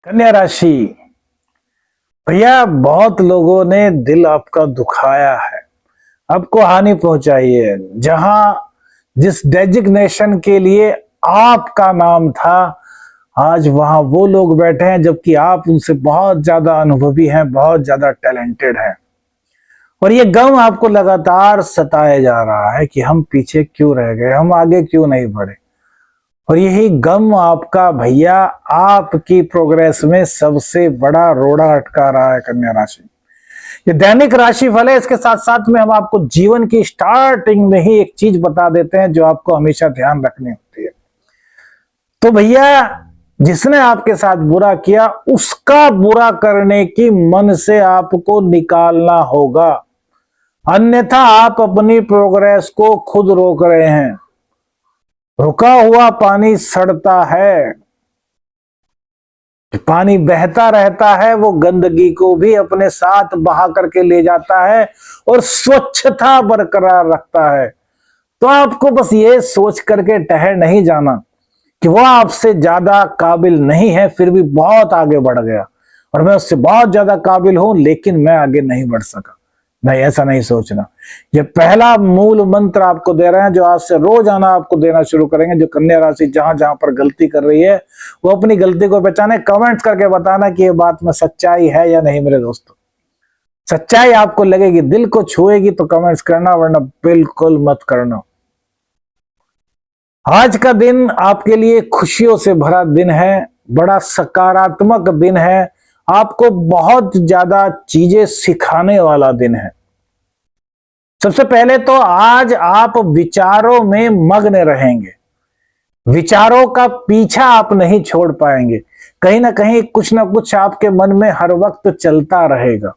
कन्या राशि। भैया बहुत लोगों ने दिल आपका दुखाया है, आपको हानि पहुंचाई है। जहां जिस डेजिग्नेशन के लिए आपका नाम था, आज वहां वो लोग बैठे हैं जबकि आप उनसे बहुत ज्यादा अनुभवी हैं, बहुत ज्यादा टैलेंटेड हैं। और ये गम आपको लगातार सताया जा रहा है कि हम पीछे क्यों रह गए, हम आगे क्यों नहीं बढ़े। और यही गम आपका भैया आपकी प्रोग्रेस में सबसे बड़ा रोड़ा अटका रहा है। कन्या राशि, ये दैनिक राशि फल है। इसके साथ साथ में हम आपको जीवन की स्टार्टिंग में ही एक चीज बता देते हैं जो आपको हमेशा ध्यान रखनी होती है। तो भैया, जिसने आपके साथ बुरा किया उसका बुरा करने की मन से आपको निकालना होगा, अन्यथा आप अपनी प्रोग्रेस को खुद रोक रहे हैं। रुका हुआ पानी सड़ता है, पानी बहता रहता है, वो गंदगी को भी अपने साथ बहा करके ले जाता है और स्वच्छता बरकरार रखता है। तो आपको बस ये सोच करके ठहर नहीं जाना कि वो आपसे ज्यादा काबिल नहीं है, फिर भी बहुत आगे बढ़ गया और मैं उससे बहुत ज्यादा काबिल हूं लेकिन मैं आगे नहीं बढ़ सका। नहीं, ऐसा नहीं सोचना। ये पहला मूल मंत्र आपको दे रहे हैं जो आज से रोजाना आपको देना शुरू करेंगे। जो कन्या राशि जहां जहां पर गलती कर रही है वो अपनी गलती को पहचाने। कमेंट्स करके बताना कि ये बात में सच्चाई है या नहीं। मेरे दोस्तों, सच्चाई आपको लगेगी, दिल को छुएगी तो कमेंट्स करना, वरना बिल्कुल मत करना। आज का दिन आपके लिए खुशियों से भरा दिन है, बड़ा सकारात्मक दिन है, आपको बहुत ज्यादा चीजें सिखाने वाला दिन है। सबसे पहले तो आज आप विचारों में मग्न रहेंगे, विचारों का पीछा आप नहीं छोड़ पाएंगे। कहीं ना कहीं कुछ ना कुछ आपके मन में हर वक्त चलता रहेगा।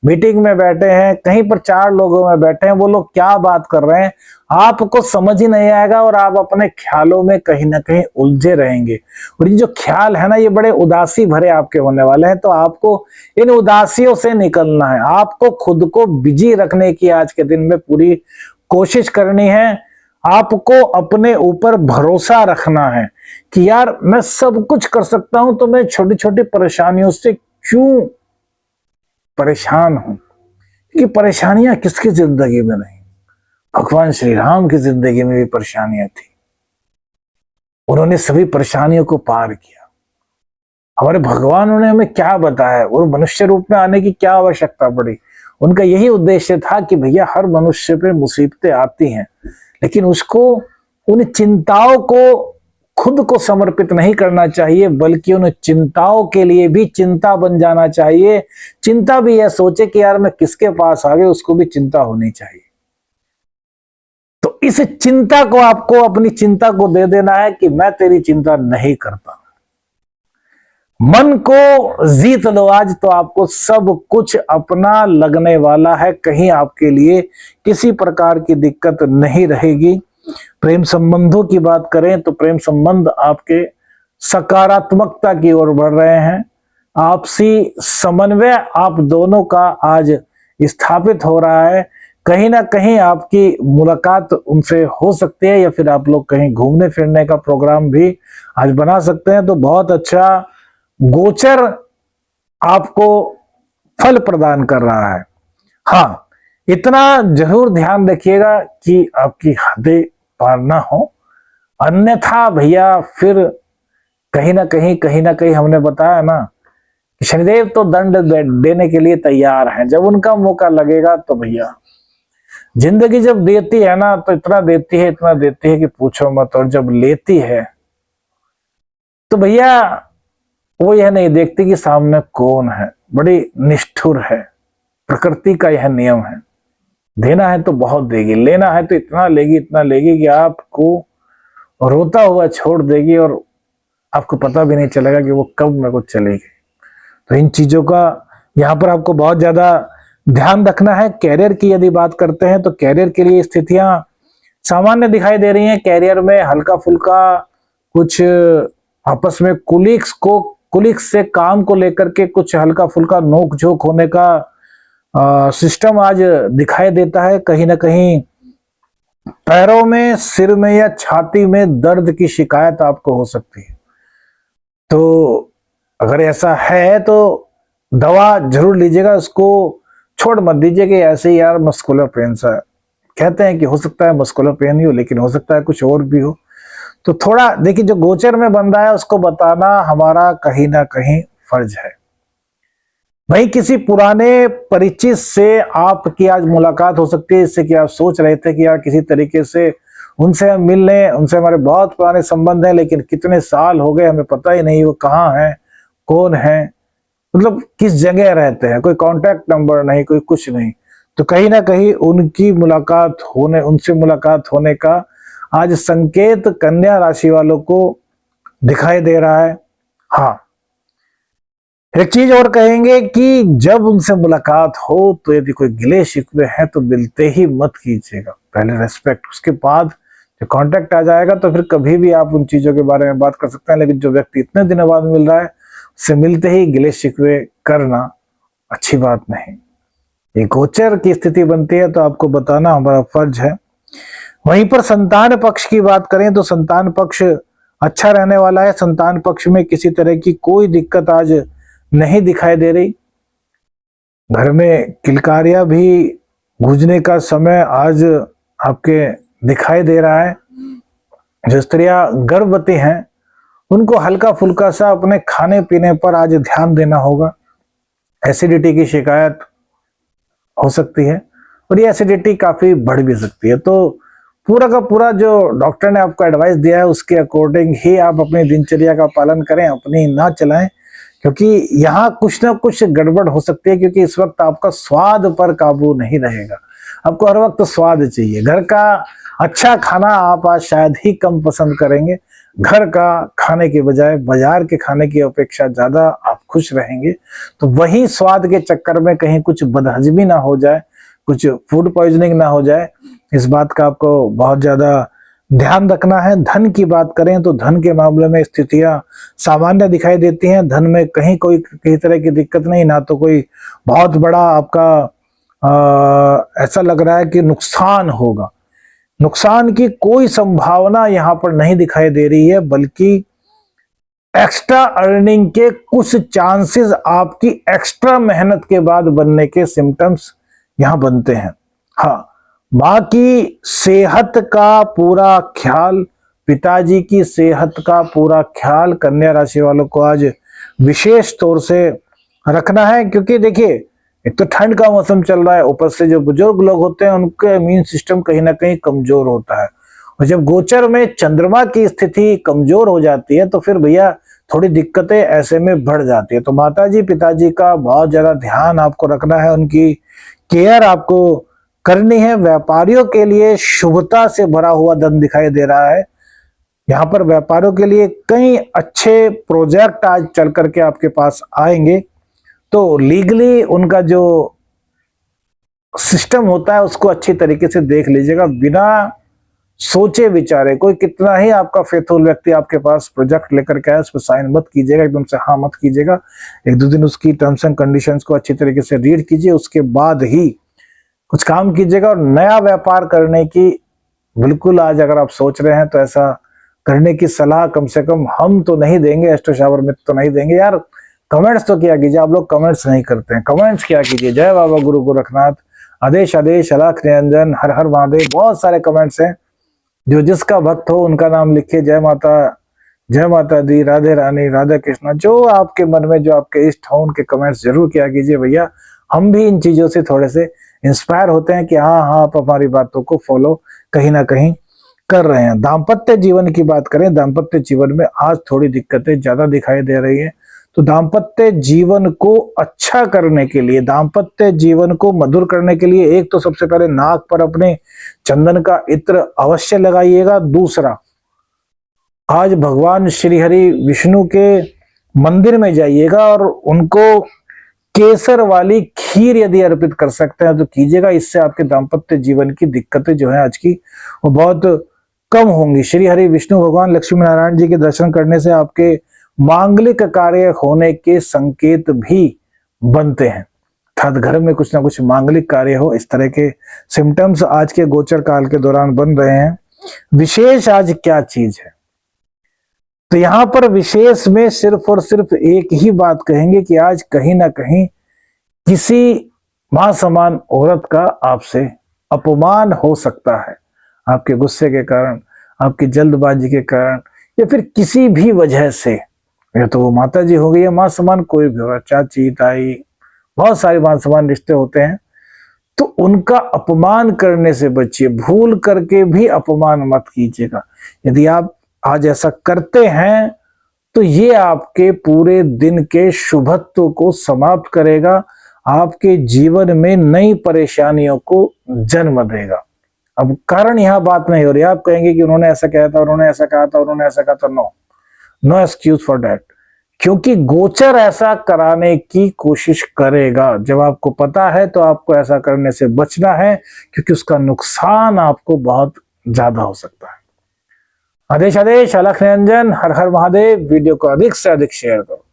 मीटिंग में बैठे हैं, कहीं पर चार लोगों में बैठे हैं, वो लोग क्या बात कर रहे हैं आपको समझ ही नहीं आएगा और आप अपने ख्यालों में कहीं ना कहीं उलझे रहेंगे। और ये जो ख्याल है ना, ये बड़े उदासी भरे आपके होने वाले हैं। तो आपको इन उदासियों से निकलना है, आपको खुद को बिजी रखने की आज के दिन में पूरी कोशिश करनी है। आपको अपने ऊपर भरोसा रखना है कि यार मैं सब कुछ कर सकता हूं, तो मैं छोटी छोटी परेशानियों से क्यों परेशान हूं। कि परेशानियां किसकी जिंदगी में नहीं, भगवान श्री राम की जिंदगी में भी परेशानियां थी, उन्होंने सभी परेशानियों को पार किया। हमारे भगवान ने हमें क्या बताया और मनुष्य रूप में आने की क्या आवश्यकता पड़ी। उनका यही उद्देश्य था कि भैया हर मनुष्य पे मुसीबतें आती हैं, लेकिन उसको उन चिंताओं को खुद को समर्पित नहीं करना चाहिए, बल्कि उन चिंताओं के लिए भी चिंता बन जाना चाहिए। चिंता भी यह सोचे कि यार मैं किसके पास आ गया, उसको भी चिंता होनी चाहिए। तो इस चिंता को आपको अपनी चिंता को दे देना है कि मैं तेरी चिंता नहीं करता। मन को जीत लो आज, तो आपको सब कुछ अपना लगने वाला है। कहीं आपके लिए किसी प्रकार की दिक्कत नहीं रहेगी। प्रेम संबंधों की बात करें तो प्रेम संबंध आपके सकारात्मकता की ओर बढ़ रहे हैं। आपसी समन्वय आप दोनों का आज स्थापित हो रहा है। कहीं ना कहीं आपकी मुलाकात उनसे हो सकती है, या फिर आप लोग कहीं घूमने फिरने का प्रोग्राम भी आज बना सकते हैं। तो बहुत अच्छा गोचर आपको फल प्रदान कर रहा है। हाँ, इतना जरूर ध्यान रखिएगा कि आपकी हदें पार ना हो, अन्यथा भैया फिर कहीं ना कहीं हमने बताया ना कि शनिदेव तो दंड देने के लिए तैयार हैं। जब उनका मौका लगेगा तो भैया जिंदगी जब देती है ना, तो इतना देती है, इतना देती है कि पूछो मत। और जब लेती है तो भैया वो यह नहीं देखती कि सामने कौन है। बड़ी निष्ठुर है, प्रकृति का यह नियम है। देना है तो बहुत देगी, लेना है तो इतना लेगी, इतना लेगी कि आपको रोता हुआ छोड़ देगी और आपको पता भी नहीं चलेगा कि वो कब मेरे को चली गई। तो इन चीजों का यहाँ पर आपको बहुत ज्यादा ध्यान रखना है। कैरियर की यदि बात करते हैं तो कैरियर के लिए स्थितियां सामान्य दिखाई दे रही हैं। कैरियर में हल्का फुल्का कुछ आपस में कुलीग्स से काम को लेकर के कुछ हल्का फुल्का नोक झोंक होने का सिस्टम आज दिखाई देता है। कहीं ना कहीं पैरों में, सिर में या छाती में दर्द की शिकायत आपको हो सकती है। तो अगर ऐसा है तो दवा जरूर लीजिएगा, उसको छोड़ मत दीजिए कि ऐसे ही यार मस्कुलर पेन सा है। कहते हैं कि हो सकता है मस्कुलर पेन ही हो, लेकिन हो सकता है कुछ और भी हो। तो थोड़ा देखिए, जो गोचर में बन रहा है उसको बताना हमारा कहीं ना कहीं फर्ज है। वहीं किसी पुराने परिचित से आपकी आज मुलाकात हो सकती है, इससे कि आप सोच रहे थे कि यार किसी तरीके से उनसे हम मिल लें, उनसे हमारे बहुत पुराने संबंध हैं, लेकिन कितने साल हो गए हमें पता ही नहीं वो कहाँ हैं, कौन है, मतलब किस जगह रहते हैं, कोई कांटेक्ट नंबर नहीं, कोई कुछ नहीं। तो कहीं ना कहीं उनसे मुलाकात होने का आज संकेत कन्या राशि वालों को दिखाई दे रहा है। हाँ, एक चीज और कहेंगे कि जब उनसे मुलाकात हो तो यदि कोई गिले शिकवे हैं तो मिलते ही मत कीजिएगा, पहले रेस्पेक्ट, उसके बाद जो कांटेक्ट आ जाएगा तो फिर कभी भी आप उन चीजों के बारे में बात कर सकते हैं। लेकिन जो व्यक्ति इतने दिनों बाद मिल रहा है उससे मिलते ही गिले शिकवे करना अच्छी बात नहीं। ये गोचर की स्थिति बनती है तो आपको बताना हमारा फर्ज है। वहीं पर संतान पक्ष की बात करें तो संतान पक्ष अच्छा रहने वाला है। संतान पक्ष में किसी तरह की कोई दिक्कत आज नहीं दिखाई दे रही। घर में किलकारियां भी गूंजने का समय आज आपके दिखाई दे रहा है। जो स्त्रियां गर्भवती हैं उनको हल्का फुल्का सा अपने खाने पीने पर आज ध्यान देना होगा। एसिडिटी की शिकायत हो सकती है और ये एसिडिटी काफी बढ़ भी सकती है। तो पूरा का पूरा जो डॉक्टर ने आपको एडवाइस दिया है उसके अकॉर्डिंग ही आप अपनी दिनचर्या का पालन करें, अपनी ना चलाएं, क्योंकि यहाँ कुछ ना कुछ गड़बड़ हो सकती है। क्योंकि इस वक्त आपका स्वाद पर काबू नहीं रहेगा, आपको हर वक्त स्वाद चाहिए। घर का अच्छा खाना आप आज शायद ही कम पसंद करेंगे। घर का खाने के बजाय बाजार के खाने की अपेक्षा ज्यादा आप खुश रहेंगे। तो वही स्वाद के चक्कर में कहीं कुछ बदहजमी ना हो जाए, कुछ फूड पॉइजनिंग ना हो जाए, इस बात का आपको बहुत ज्यादा ध्यान रखना है। धन की बात करें तो धन के मामले में स्थितियां सामान्य दिखाई देती हैं। धन में कहीं कोई किसी तरह की दिक्कत नहीं, ना तो कोई बहुत बड़ा आपका ऐसा लग रहा है कि नुकसान होगा। नुकसान की कोई संभावना यहां पर नहीं दिखाई दे रही है, बल्कि एक्स्ट्रा अर्निंग के कुछ चांसेस आपकी एक्स्ट्रा मेहनत के बाद बनने के सिम्टम्स यहां बनते हैं। हाँ, मां की सेहत का पूरा ख्याल, पिताजी की सेहत का पूरा ख्याल कन्या राशि वालों को आज विशेष तौर से रखना है। क्योंकि देखिए, एक तो ठंड का मौसम चल रहा है, ऊपर से जो बुजुर्ग लोग होते हैं उनका इम्यून सिस्टम कहीं ना कहीं कमजोर होता है। और जब गोचर में चंद्रमा की स्थिति कमजोर हो जाती है तो फिर भैया थोड़ी दिक्कतें ऐसे में बढ़ जाती है। तो माताजी पिताजी का बहुत ज्यादा ध्यान आपको रखना है, उनकी केयर आपको करनी है। व्यापारियों के लिए शुभता से भरा हुआ दिन दिखाई दे रहा है। यहाँ पर व्यापारियों के लिए कई अच्छे प्रोजेक्ट आज चल करके आपके पास आएंगे। तो लीगली उनका जो सिस्टम होता है उसको अच्छी तरीके से देख लीजिएगा, बिना सोचे विचारे। कोई कितना ही आपका फेथफुल व्यक्ति आपके पास प्रोजेक्ट लेकर के आए, उस पर साइन मत कीजिएगा, एकदम से हाँ मत कीजिएगा। एक दो दिन उसकी टर्म्स एंड कंडीशंस को अच्छी तरीके से रीड कीजिए, उसके बाद ही कुछ काम कीजिएगा। और नया व्यापार करने की बिल्कुल आज अगर आप सोच रहे हैं तो ऐसा करने की सलाह कम से कम हम तो नहीं देंगे, एस्ट्रो शावर में तो नहीं देंगे। यार कमेंट्स तो क्या कीजिए, आप लोग कमेंट्स नहीं करते हैं, कमेंट्स क्या कीजिए। जय बाबा गुरु गोरखनाथ, आदेश आदेश, अलख निरंजन, हर हर महादेव, बहुत सारे कमेंट्स हैं। जो जिसका भक्त हो उनका नाम लिखिए। जय माता दी, राधे रानी, राधा कृष्णा, जो आपके मन में जो आपके इष्ट हो उनके कमेंट्स जरूर किया कीजिए भैया। हम भी इन चीजों से थोड़े से इंस्पायर होते हैं कि हाँ आप हमारी बातों को फॉलो कहीं ना कहीं कर रहे हैं। दाम्पत्य जीवन की बात करें, दाम्पत्य जीवन में आज थोड़ी दिक्कतें ज्यादा दिखाई दे रही है। तो दाम्पत्य जीवन को अच्छा करने के लिए, दाम्पत्य जीवन को मधुर करने के लिए, एक तो सबसे पहले नाक पर अपने चंदन का इत्र अवश्य लगाइएगा। दूसरा, आज भगवान श्री हरि विष्णु के मंदिर में जाइएगा और उनको केसर वाली खीर यदि अर्पित कर सकते हैं तो कीजिएगा। इससे आपके दाम्पत्य जीवन की दिक्कतें जो है आज की वो बहुत कम होंगी। श्री हरि विष्णु भगवान लक्ष्मी नारायण जी के दर्शन करने से आपके मांगलिक कार्य होने के संकेत भी बनते हैं, अर्थात घर में कुछ ना कुछ मांगलिक कार्य हो, इस तरह के सिम्टम्स आज के गोचर काल के दौरान बन रहे हैं। विशेष आज क्या चीज है, तो यहां पर विशेष में सिर्फ और सिर्फ एक ही बात कहेंगे कि आज कहीं ना कहीं किसी मां समान औरत का आपसे अपमान हो सकता है, आपके गुस्से के कारण, आपकी जल्दबाजी के कारण, या फिर किसी भी वजह से। या तो वो माता जी हो गई या मां समान कोई भी होगा, चाची, ताई, बहुत सारे मान समान रिश्ते होते हैं। तो उनका अपमान करने से बचिए, भूल करके भी अपमान मत कीजिएगा। यदि आप आज ऐसा करते हैं तो ये आपके पूरे दिन के शुभत्व को समाप्त करेगा, आपके जीवन में नई परेशानियों को जन्म देगा। अब कारण यहां बात नहीं हो रही, आप कहेंगे कि उन्होंने ऐसा कहा था, उन्होंने ऐसा कहा था, उन्होंने ऐसा कहा था। No, no excuse for that. क्योंकि गोचर ऐसा कराने की कोशिश करेगा। जब आपको पता है तो आपको ऐसा करने से बचना है, क्योंकि उसका नुकसान आपको बहुत ज्यादा हो सकता है। आदेश आदेश, अलख निरंजन, हर हर महादेव। वीडियो को अधिक से अधिक शेयर करो।